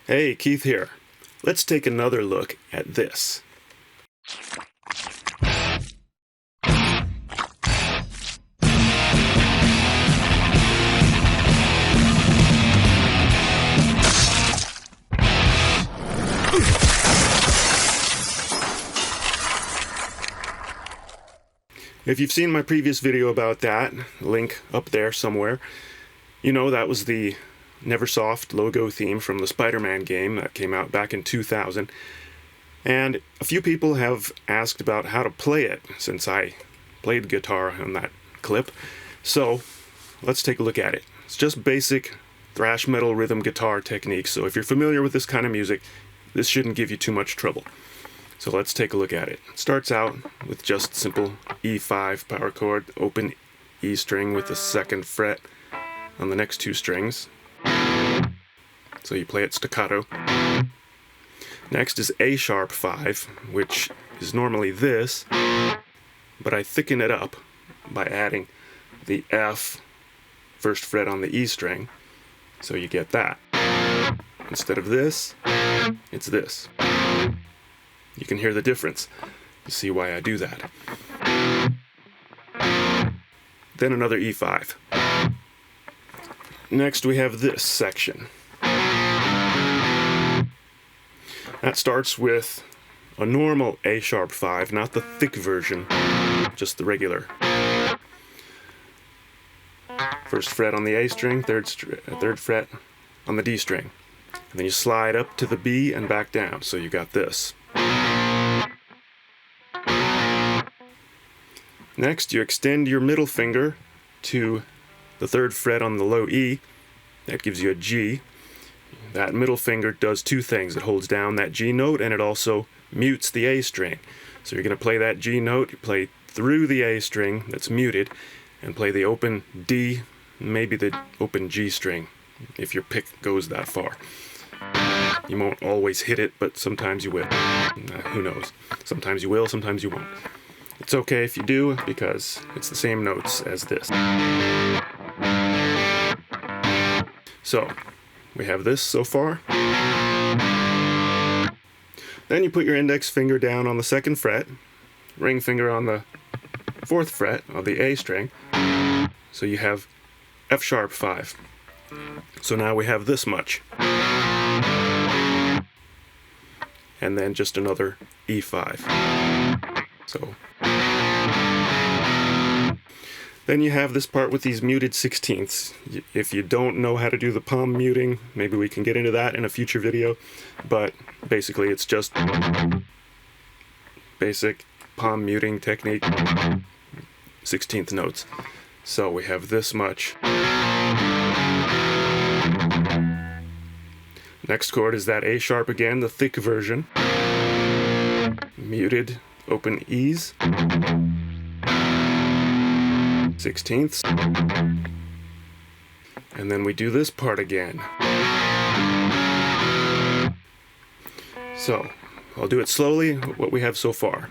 Hey, Keith here. Let's take another look at this. If you've seen my previous video about that, link up there somewhere, you know that was the Neversoft logo theme from the Spider-Man game that came out back in 2000. And a few people have asked about how to play it since I played guitar on that clip. So let's take a look at it. It's just basic thrash metal rhythm guitar techniques. So if you're familiar with this kind of music, this shouldn't give you too much trouble. So let's take a look at it. It starts out with just simple E5 power chord, open E string with the 2nd fret on the next 2 strings. So you play it staccato. Next is A sharp 5, which is normally this, but I thicken it up by adding the F 1st fret on the E string. So you get that. Instead of this, it's this. You can hear the difference. You see why I do that. Then another E5. Next we have this section. That starts with a normal A sharp 5, not the thick version, just the regular. 1st fret on the A string, 3rd fret on the D string. And then you slide up to the B and back down, so you got this. Next, you extend your middle finger to the 3rd fret on the low E. That gives you a G. That middle finger does 2 things. It holds down that G note and it also mutes the A string. So you're going to play that G note, you play through the A string that's muted, and play the open D, maybe the open G string, if your pick goes that far. You won't always hit it, but sometimes you will. Who knows? Sometimes you will, sometimes you won't. It's okay if you do, because it's the same notes as this. So, we have this so far. Then you put your index finger down on the 2nd fret, ring finger on the 4th fret of the A string, so you have F sharp 5. So now we have this much. And then just another E5. So then you have this part with these muted 16ths. If you don't know how to do the palm muting, maybe we can get into that in a future video, but basically it's just basic palm muting technique, 16th notes. So we have this much. Next chord is that A sharp again, the thick version. Muted, open E's. 16ths. And then we do this part again. So, I'll do it slowly, what we have so far.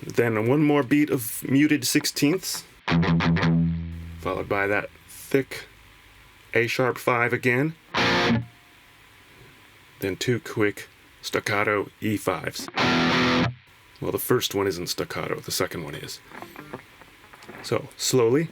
Then one more beat of muted 16ths, followed by that thick A sharp 5 again, then 2 quick staccato E5s. Well, the first one isn't staccato, the second one is. So, slowly.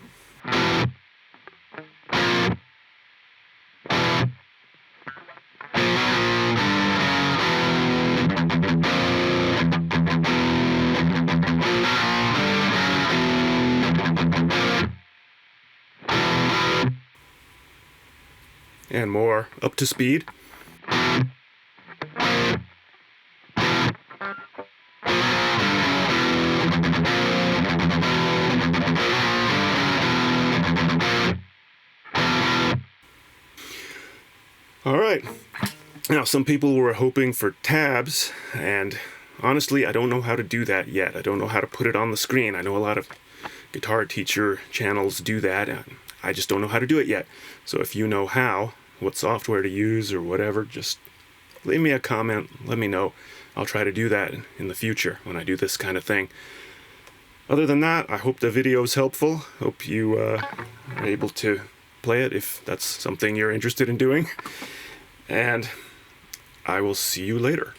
And more up to speed. All right. Now, some people were hoping for tabs, and honestly, I don't know how to do that yet. I don't know how to put it on the screen. I know a lot of guitar teacher channels do that, and I just don't know how to do it yet. So if you know how, what software to use or whatever, just leave me a comment, let me know. I'll try to do that in the future when I do this kind of thing. Other than that, I hope the video is helpful. Hope you are able to play it if that's something you're interested in doing. And I will see you later.